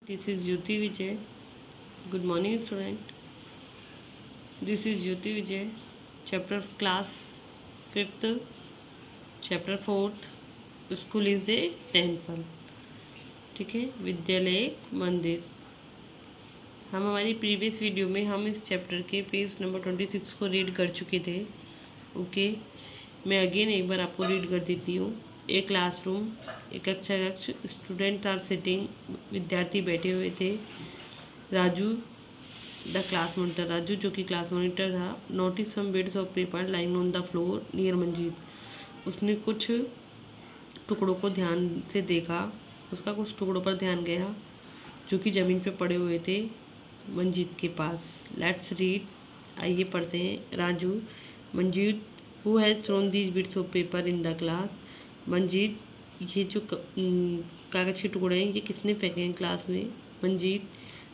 This is Jyoti Vijay. Good morning, student. This is Jyoti Vijay. Chapter class 5th, chapter 4th. School is a temple. ठीक है, विद्यालय एक मंदिर। हम हमारी प्रीवियस वीडियो में हम इस चैप्टर के पेज नंबर 26 को रीड कर चुके थे। ओके, मैं अगेन एक बार आपको रीड कर देती हूँ। ए क्लासरूम, एक कक्षा कक्ष, स्टूडेंट आर सिटिंग, विद्यार्थी बैठे हुए थे। Raju the class monitor, Raju जो कि क्लास मॉनिटर था, notice some bits of paper lying on the floor near Manjeet. उसने कुछ टुकड़ों को ध्यान से देखा, उसका कुछ टुकड़ों पर ध्यान गया जो कि ज़मीन पे पड़े हुए थे मंजीत के पास। लेट्स रीड, आइए पढ़ते हैं। Raju, Manjeet, who has thrown these bits of paper in the class. Manjeet, ये जो कागज़ के टुकड़े हैं ये किसने फेंके हैं क्लास में। Manjeet,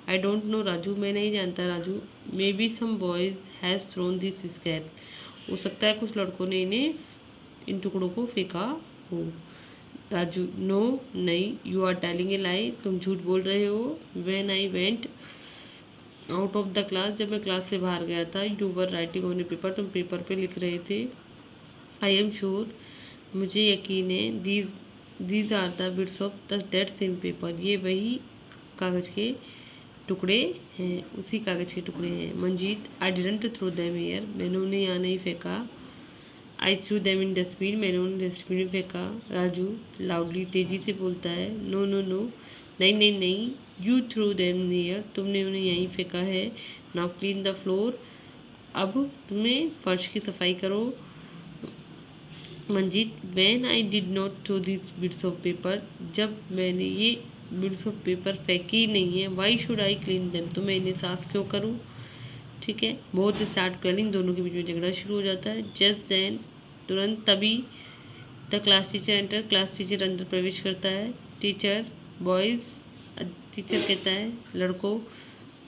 I don't know Raju, मैं नहीं जानता Raju. Maybe some boys has thrown this scraps, हो सकता है कुछ लड़कों ने इन्हें इन टुकड़ों को फेंका हो। राजू, नो नहीं, यू आर टेलिंग ए लाई, तुम झूठ बोल रहे हो। When I went out of the class, जब मैं क्लास से बाहर गया था, you were writing on A paper, तुम पेपर पे लिख रहे थे। आई एम श्योर, मुझे यकीन है, these are the bits of the that same paper, ये वही कागज़ के टुकड़े हैं, उसी कागज़ के टुकड़े हैं। Manjeet, I didn't throw them here, मैंने उन्हें यहाँ नहीं फेंका। I threw them in dustbin, मैंने उन्हें डस्टबिन में फेंका। राजू लाउडली, तेज़ी से बोलता है, नो नो नो, नहीं नहीं नहीं, यू थ्रू देम हियर, तुमने उन्हें यहीं फेंका है। नाउ क्लीन द फ्लोर, अब तुम्हें फर्श की सफाई करो। Manjeet, when I did not throw this bits of paper, जब मैंने ये बिट्स ऑफ पेपर फेंकी ही नहीं है, why should I clean them, तो मैं इन्हें साफ़ क्यों करूँ। ठीक है, बहुत स्टार्ट क्वेलिंग, दोनों के बीच में झगड़ा शुरू हो जाता है। जस्ट देन, तुरंत तभी, the class teacher enter, class teacher अंदर प्रवेश करता है। टीचर, बॉयज़, टीचर कहता है लड़कों,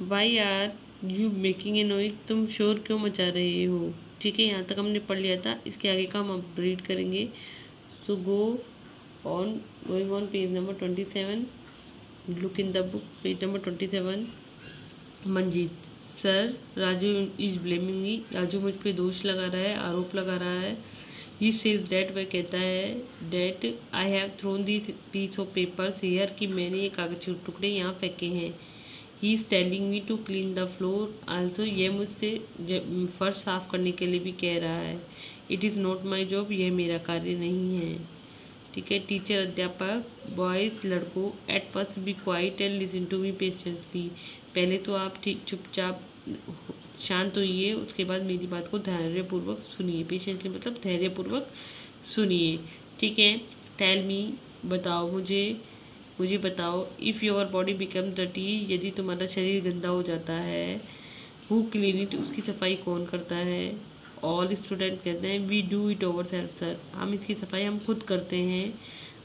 why are you making a noise, तुम शोर क्यों मचा रहे हो। ठीक है, यहाँ तक हमने पढ़ लिया था, इसके आगे का हम अब रीड करेंगे। So going on page number 27, look in the book, page number 27। Manjeet, sir, Raju is blaming me, Raju मुझ पे दोष लगा रहा है, आरोप लगा रहा है। ही सेज दैट, वह कहता है, that I have thrown this piece of papers here, कि मैंने ये कागज के टुकड़े यहाँ फेंके हैं। He is telling me to clean the floor also, यह मुझसे फर्श साफ करने के लिए भी कह रहा है। It is not my job, यह मेरा कार्य नहीं है। ठीक है, टीचर, अध्यापक, बॉयज़, लड़कों, at first be quiet and listen to me patiently, पहले तो आप ठीक चुपचाप शांत होइए, उसके बाद मेरी बात को धैर्यपूर्वक सुनिए। पेशेंटली मतलब धैर्यपूर्वक सुनिए। ठीक है, टेल मी, बताओ मुझे बताओ, if your body become dirty, यदि तुम्हारा शरीर गंदा हो जाता है, हु क्लीन इट, उसकी सफाई कौन करता है। ऑल स्टूडेंट कहते हैं, we do it our self sir, हम इसकी सफाई हम खुद करते हैं,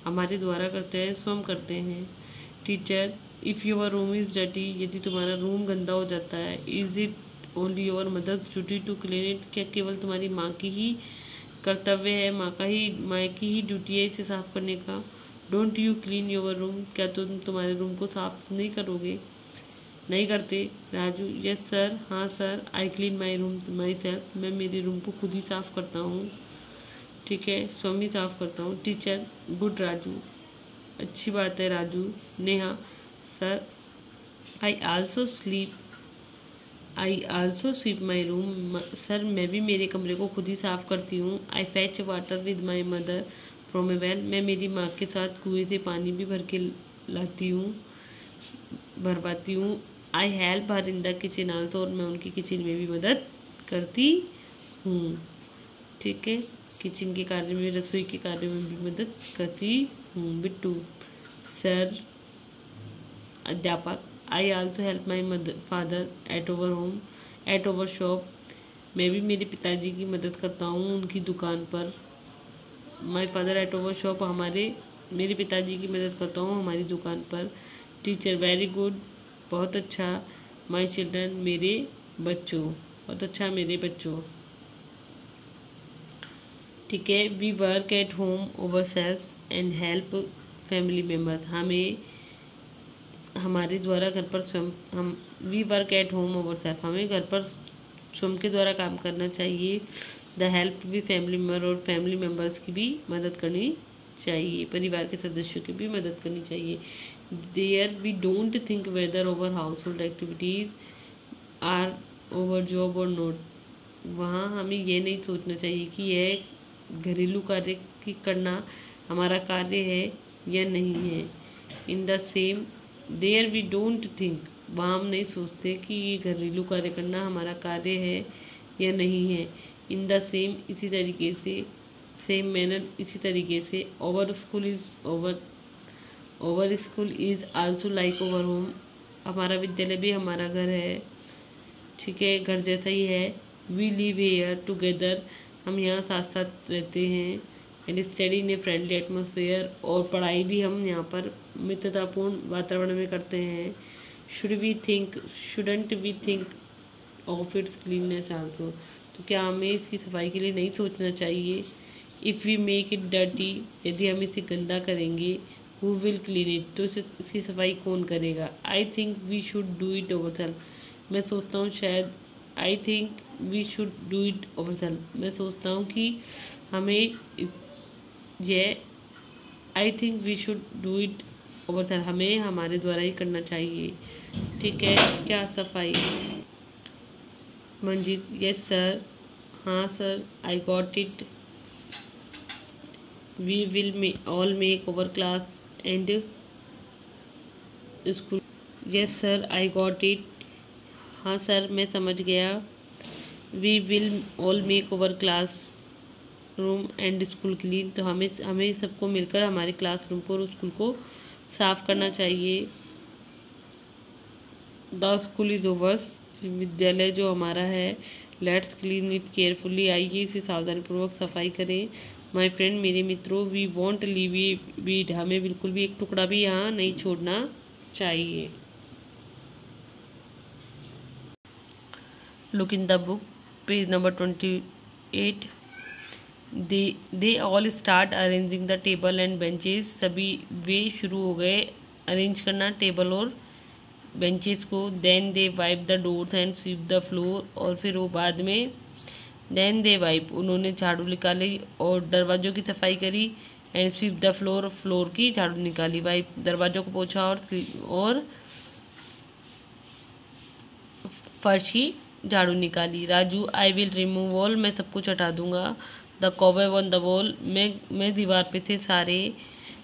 हमारे द्वारा करते हैं, स्वयं करते हैं। Teacher, if your room is dirty, यदि तुम्हारा रूम गंदा हो जाता है, is it only your mother's duty to clean it, क्या केवल तुम्हारी माँ की ही कर्तव्य है, माँ की ही ड्यूटी है इसे साफ करने का। Don't you clean your room, क्या तुम तुम्हारे रूम को साफ नहीं करोगे, नहीं करते। राजू, यस सर, हाँ sir, I clean my room my self, मैं मेरे रूम को खुद ही साफ करता हूँ। ठीक है, स्वयं ही साफ करता हूँ। टीचर, गुड राजू, अच्छी बात है Raju. Neha, sir, I also sweep my room, sir मैं भी मेरे कमरे को खुद ही साफ करती हूँ। I fetch water with my mother from a well, मैं मेरी माँ के साथ कुएं से पानी भी भरवाती हूँ। I help her in the kitchen also, और मैं उनकी किचन में भी मदद करती हूँ। ठीक है, किचन के कार्य में, रसोई के कार्य में भी मदद करती हूँ। बिट्टू, सर। अध्यापक, I also help my father eight over shop, मैं भी मेरे पिताजी की मदद करता हूँ उनकी दुकान पर। My father eight over shop, मेरे पिताजी की मदद करता हूँ हमारी दुकान पर। टीचर, वेरी गुड, बहुत अच्छा। माई चिल्ड्रन, मेरे बच्चों, बहुत अच्छा मेरे बच्चों। ठीक है, we work at home our self and help family member, हमारे द्वारा घर पर स्वयं हम we work at home our self, हमें घर पर स्वयं के द्वारा काम करना चाहिए। द हेल्प भी फैमिली मेम्बर, और फैमिली मेम्बर्स की भी मदद करनी चाहिए, परिवार के सदस्यों की भी मदद करनी चाहिए। There we don't think whether our household activities are our job और नोट, वहाँ हमें ये नहीं सोचना चाहिए कि यह घरेलू कार्य की करना हमारा कार्य है या नहीं है। In the same there we don't think, वहाँ हम नहीं सोचते कि ये घरेलू कार्य करना हमारा कार्य है या नहीं है। इन द सेम, इसी तरीके से, सेम मैनर, इसी तरीके से, our school is also like our home, हमारा विद्यालय भी हमारा घर है, ठीक है, घर जैसा ही है। वी लिव हेयर टुगेदर, हम यहाँ साथ साथ रहते हैं। And study in a friendly atmosphere, और पढ़ाई भी हम यहाँ पर मित्रतापूर्ण वातावरण में करते हैं। Shouldn't we think of its cleanness also, तो क्या हमें इसकी सफाई के लिए नहीं सोचना चाहिए। If we make it dirty, यदि हम इसे गंदा करेंगे, हु विल क्लीन इट, तो इसकी सफाई कौन करेगा। I think we should do it our self, मैं सोचता हूँ शायद, I think we should do it our self, मैं सोचता हूँ कि हमें यह, I think we should do it our self, हमें हमारे द्वारा ही करना चाहिए, ठीक है। क्या सफाई। मंजीत, यस सर, हाँ sir, I got it. We will all make our class and school, yes sir, I got it, हाँ सर, मैं समझ गया। We will all make our class room and school clean, तो हमें सबको मिलकर हमारे क्लासरूम को और स्कूल को साफ करना चाहिए। द स्कूल इज ओवर्स, विद्यालय जो हमारा है। लेट्स क्लीन इट केयरफुली, आइए इसे सावधानीपूर्वक सफाई करें। माय फ्रेंड, मेरे मित्रों, वी वॉन्ट लीव ए बीड, हमें बिल्कुल भी एक टुकड़ा भी यहाँ नहीं छोड़ना चाहिए। Look in the book, page number 28. They all start arranging the table and benches, सभी वे शुरू हो गए अरेंज करना टेबल और बेंचेस को। Then they wipe the doors and sweep the floor, और फिर वो बाद में Then they wipe, उन्होंने झाड़ू निकाली और दरवाज़ों की सफाई करी। And sweep the floor, floor की झाड़ू निकाली। वाइप, दरवाज़ों को पोछा और फर्श की झाड़ू निकाली। Raju, I will remove all, मैं सब कुछ हटा दूंगा। द कॉवेब ऑन द वॉल, मैं दीवार पे से सारे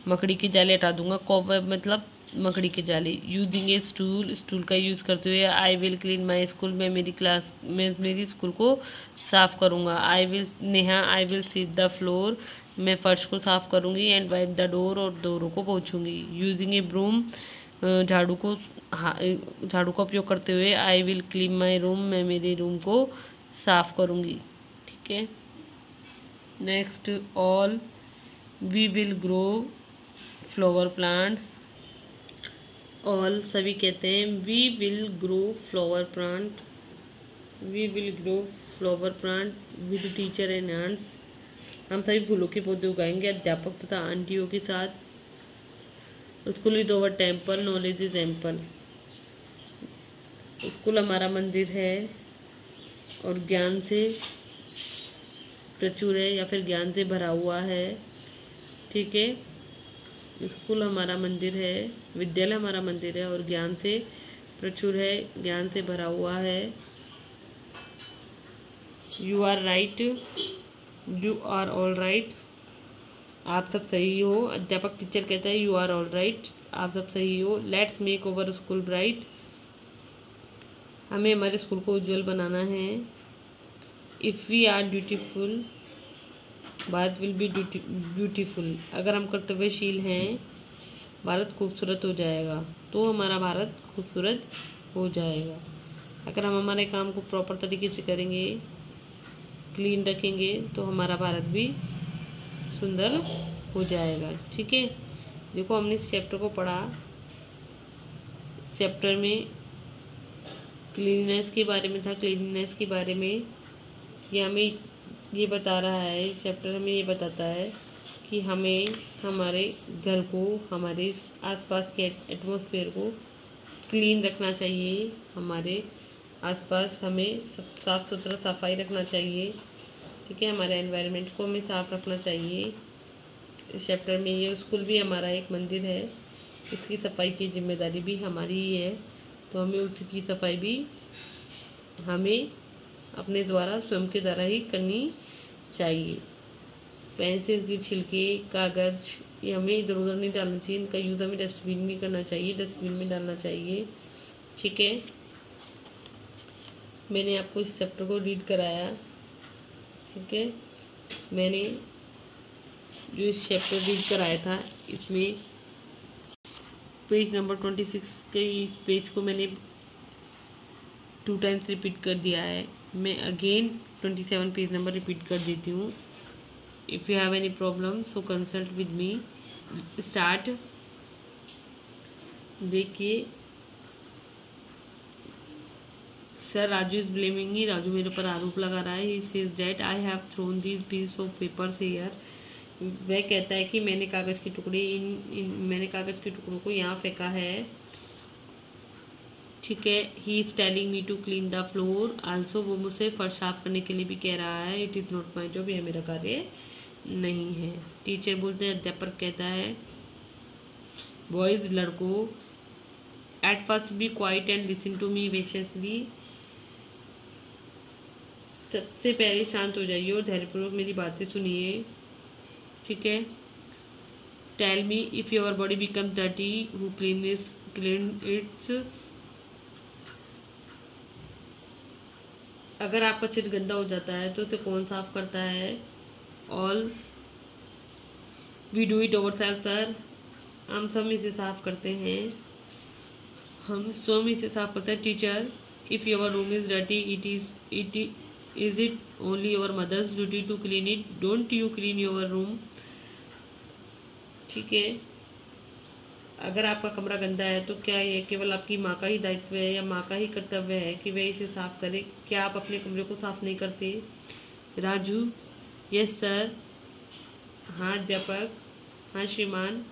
मकड़ी के जाले हटा दूंगा। कॉवेब मतलब मकड़ी के जाले। यूजिंग ए स्टूल, स्टूल का यूज़ करते हुए। I will clean my school, मैं मेरी स्कूल को साफ़ करूँगा। Neha, I will sweep the floor, मैं फर्श को साफ़ करूँगी। एंड वाइप द डोर, और डोरों को पोंछूंगी। यूजिंग ए ब्रूम, झाड़ू का उपयोग करते हुए। I will clean my room, मैं मेरे रूम को साफ करूँगी, ठीक है। Next, all we will grow flower plants, all सभी कहते हैं we will grow flower plant, we will grow flower plant with teacher and aunts, हम सभी फूलों के पौधे उगाएंगे अध्यापक तथा आंटियों के साथ। School is over temple, knowledge is ample, school हमारा मंदिर है और ज्ञान से प्रचुर है, या फिर ज्ञान से भरा हुआ है, ठीक है। स्कूल हमारा मंदिर है, विद्यालय हमारा मंदिर है और ज्ञान से प्रचुर है, ज्ञान से भरा हुआ है। You are right, you are all right, आप सब सही हो। अध्यापक टीचर कहता है यू आर ऑल राइट, आप सब सही हो। Let's make our school bright, हमें हमारे स्कूल को उज्जवल बनाना है। If we are dutiful, Bharat will be beautiful, अगर हम कर्तव्यशील हैं भारत खूबसूरत हो जाएगा, तो हमारा भारत खूबसूरत हो जाएगा। अगर हम हमारे काम को प्रॉपर तरीके से करेंगे, क्लीन रखेंगे, तो हमारा भारत भी सुंदर हो जाएगा, ठीक है। देखो हमने इस चैप्टर को पढ़ा, चैप्टर में क्लीननेस के बारे में था, क्लीननेस के बारे में ये हमें ये बता रहा है, चैप्टर हमें ये बताता है कि हमें हमारे घर को, हमारे आसपास के एटमॉस्फेयर को क्लीन रखना चाहिए, हमारे आसपास हमें साफ सुथरा सफाई रखना चाहिए, ठीक है। हमारे एनवायरनमेंट को हमें साफ रखना चाहिए। इस चैप्टर में ये स्कूल भी हमारा एक मंदिर है, इसकी सफाई की जिम्मेदारी भी हमारी ही है, तो हमें उसकी सफाई भी हमें अपने द्वारा स्वयं के द्वारा ही करनी चाहिए। पेंसिल की छिलके, कागज ये हमें इधर उधर नहीं डालना चाहिए, इनका यूज़ हमें डस्टबिन में करना चाहिए, डस्टबिन में डालना चाहिए, ठीक है। मैंने आपको इस चैप्टर को रीड कराया, ठीक है। मैंने जो इस चैप्टर रीड कराया था इसमें पेज नंबर 26 के इस पेज को मैंने 2 टाइम्स रिपीट कर दिया है। मैं अगेन 27 पेज नंबर रिपीट कर देती हूँ। If you have any problem so consult with me. Start. देखिए, sir Raju is blaming me, Raju मेरे पर आरोप लगा रहा है। He says that I have thrown these piece of papers here. वह कहता है कि मैंने कागज़ के टुकड़े मैंने कागज़ के टुकड़ों को यहाँ फेंका है, ठीक है। He is telling me to clean the floor also. वो मुझसे फर्श साफ करने के लिए भी कह रहा है। It is not my job, यह मेरा कार्य नहीं है। टीचर बोलते हैं, अध्यापक कहता है, बॉयज़ लड़कों, at first be quiet and listen to me patiently. सबसे पहले शांत हो जाइए और धैर्यपूर्वक मेरी बातें सुनिए, ठीक है। Tell me if your body become dirty who clean its. अगर आपका सिर गंदा हो जाता है तो उसे कौन साफ करता है? All we do it our self sir. हम सब इसे साफ करते हैं, हम स्वयं इसे साफ करते हैं। Teacher if your room is dirty is it only your mother's duty to clean it? Don't you clean your room? ठीक है। अगर आपका कमरा गंदा है तो क्या यह केवल आपकी माँ का ही दायित्व है या माँ का ही कर्तव्य है कि वह इसे साफ करे? क्या आप अपने कमरे को साफ नहीं करते? Raju yes sir. हाँ अध्यापक। हाँ श्रीमान।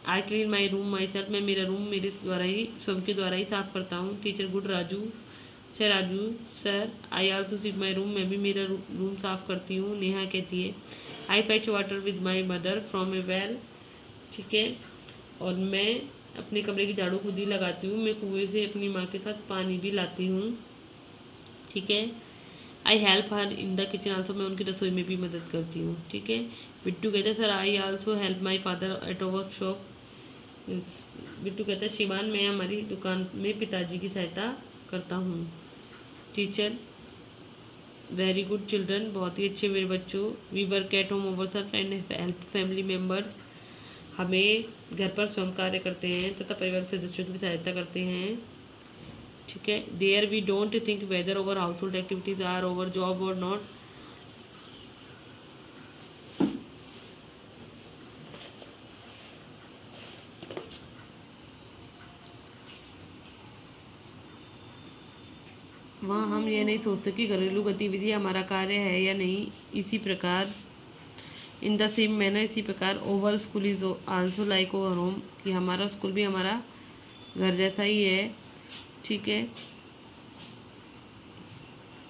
I clean my room my self. मैं मेरा रूम मेरे द्वारा ही स्वयं के द्वारा ही साफ करता हूँ। Teacher good Raju. अच्छा Raju sir. I also sweep my room. मैं भी मेरा रूम साफ करती हूँ। नेहा कहती है, I fetch water with my mother from a well. ठीक है। और मैं अपने कमरे की झाड़ू खुद ही लगाती हूँ, मैं कुएं से अपनी माँ के साथ पानी भी लाती हूँ। ठीक है। I help her in the kitchen also. मैं उनकी रसोई में भी मदद करती हूँ। ठीक है। बिट्टू कहता है, sir I also help my father at work shop. Bittu कहता है, श्रीमान मैं हमारी दुकान में पिताजी की सहायता करता हूँ। Teacher very good children. बहुत ही अच्छे मेरे बच्चों। We work at home our self and help family members. हमें घर पर स्वयं कार्य करते हैं तथा परिवार के सदस्यों की भी सहायता करते हैं। ठीक है। There we don't think whether our household activities are our job और नॉट। वहाँ हम ये नहीं सोचते कि घरेलू गतिविधि हमारा कार्य है या नहीं। इसी प्रकार इन द सेम मैनर, इसी प्रकार over school is also like our home, कि हमारा स्कूल भी हमारा घर जैसा ही है। ठीक है।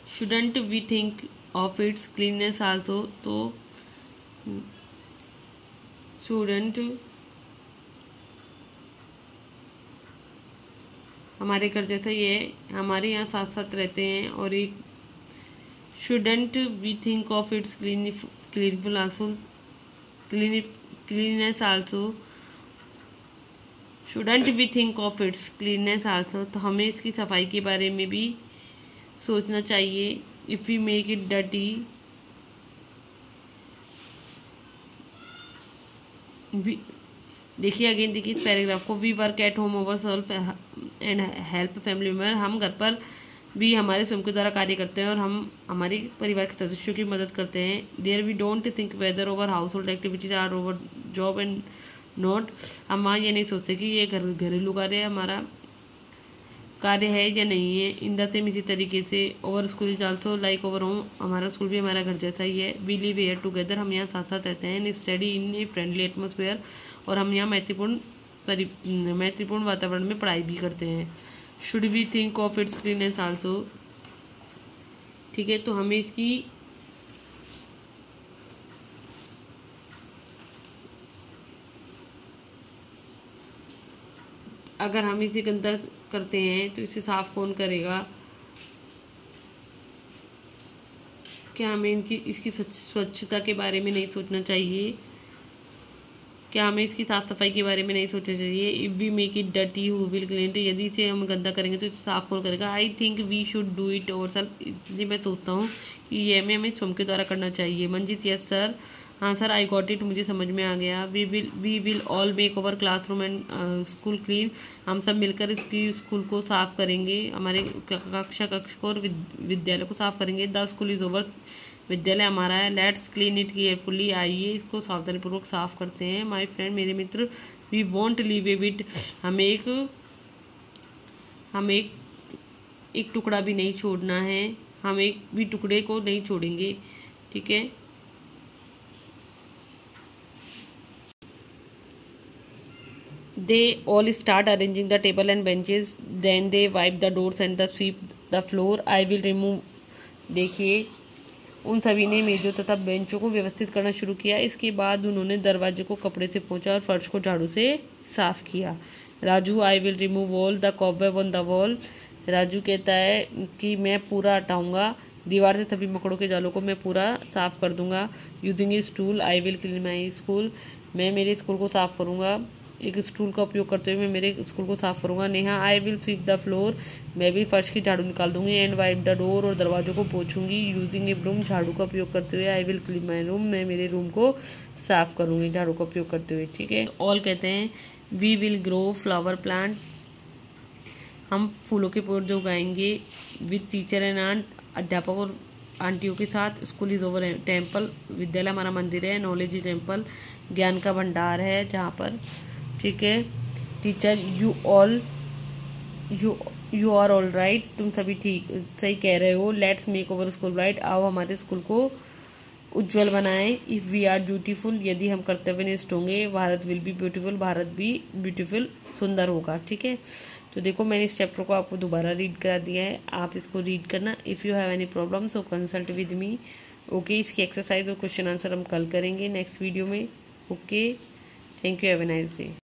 Shouldn't we think of its cleanness also. तो शुडंट हमारे घर जैसा ही है, हमारे यहाँ साथ साथ रहते हैं। और एक shouldn't we think of its cleanful also, cleanness also. Shouldn't we think of its cleanness also. तो हमें इसकी सफाई के बारे में भी सोचना चाहिए। If we make it dirty देखिए अगेन, देखिए इस पैराग्राफ को। We work at home our self and help family member. हम घर पर भी हमारे स्वयं के द्वारा कार्य करते हैं और हम हमारे परिवार के सदस्यों की मदद करते हैं। There we don't think whether our household activities are our job and not. हम वहाँ ये नहीं सोचते कि ये घरेलू कार्य हमारा कार्य है या नहीं है। इन द सेम इसी तरीके से our school is also like our home. हमारा स्कूल भी हमारा घर जैसा ही है। We live here together. हम यहाँ साथ साथ रहते हैं। Study in a friendly atmosphere. और हम यहाँ मैत्रीपूर्ण मैत्रीपूर्ण वातावरण में पढ़ाई भी करते हैं। Should we think of its cleanness also, ठीक है। तो हमें इसकी अगर हम इसे गंदा करते हैं तो इसे साफ कौन करेगा? क्या हमें इसकी स्वच्छता के बारे में नहीं सोचना चाहिए? क्या हमें इसकी साफ सफाई के बारे में नहीं सोचना चाहिए? If we make it dirty who will clean it, यदि इसे हम गंदा करेंगे तो इसे साफ कौन करेगा? I think we should do it ourself, इसलिए मैं सोचता हूँ कि ये हमें स्वयं के द्वारा करना चाहिए। मंजित, यस सर, हाँ सर, आई गॉट इट, मुझे समझ में आ गया। We will all make our classroom and school clean, हम सब मिलकर इसकी स्कूल को साफ करेंगे, हमारे कक्ष को और विद्यालय को साफ करेंगे। द स्कूल इज ओवर, विद्यालय हमारा है। लेट्स क्लीन इट केयरफुली, आइए इसको सावधानीपूर्वक साफ करते हैं। माय फ्रेंड, मेरे मित्र, we want leave a bit, हमें एक टुकड़ा भी नहीं छोड़ना है, हम एक भी टुकड़े को नहीं छोड़ेंगे, ठीक है। They all start arranging the table and benches, then they wipe the doors and sweep the floor. I will remove, देखिए उन सभी ने मेजों तथा बेंचों को व्यवस्थित करना शुरू किया। इसके बाद उन्होंने दरवाजे को कपड़े से पोंछा और फर्श को झाड़ू से साफ किया। Raju, I will remove all the cobweb on the wall, Raju कहता है कि मैं पूरा हटाऊंगा दीवार से सभी मकड़ों के जालों को, मैं पूरा साफ कर दूंगा। Using A stool, I will clean my school, मैं मेरे स्कूल को साफ करूंगा, एक स्टूल का उपयोग करते हुए मैं मेरे स्कूल को साफ करूंगा। Neha, I will sweep the floor, मैं भी फर्श की झाड़ू निकाल दूंगी। एंड वाइप द डोर, और दरवाजों को पोछूंगी। यूजिंग ए ब्रूम, झाड़ू का उपयोग करते हुए। I will clean my room, मैं मेरे रूम को साफ करूंगी झाड़ू का उपयोग करते हुए, ठीक है। ऑल कहते हैं we will grow flower plant, हम फूलों के पौधे उगाएंगे। विद टीचर एंड आंट, अध्यापक और आंटियों के साथ। स्कूल इज ओवर, टेम्पल, विद्यालय हमारा मंदिर है। नॉलेज इज टेम्पल, ज्ञान का भंडार है जहाँ पर, ठीक है। Teacher, you are all right, तुम सभी ठीक सही कह रहे हो। Let's make our school bright, आओ हमारे स्कूल को उज्जवल बनाएं। इफ़ वी आर ब्यूटीफुल, यदि हम कर्तव्यनिष्ठ होंगे। Bharat will be beautiful, Bharat भी ब्यूटीफुल, सुंदर होगा, ठीक है। तो देखो मैंने इस चैप्टर को आपको दोबारा रीड करा दिया है, आप इसको रीड करना। If you have any problem so consult with me, okay. इसकी एक्सरसाइज और क्वेश्चन आंसर हम कल करेंगे नेक्स्ट वीडियो में, okay. Thank you, have a nice day.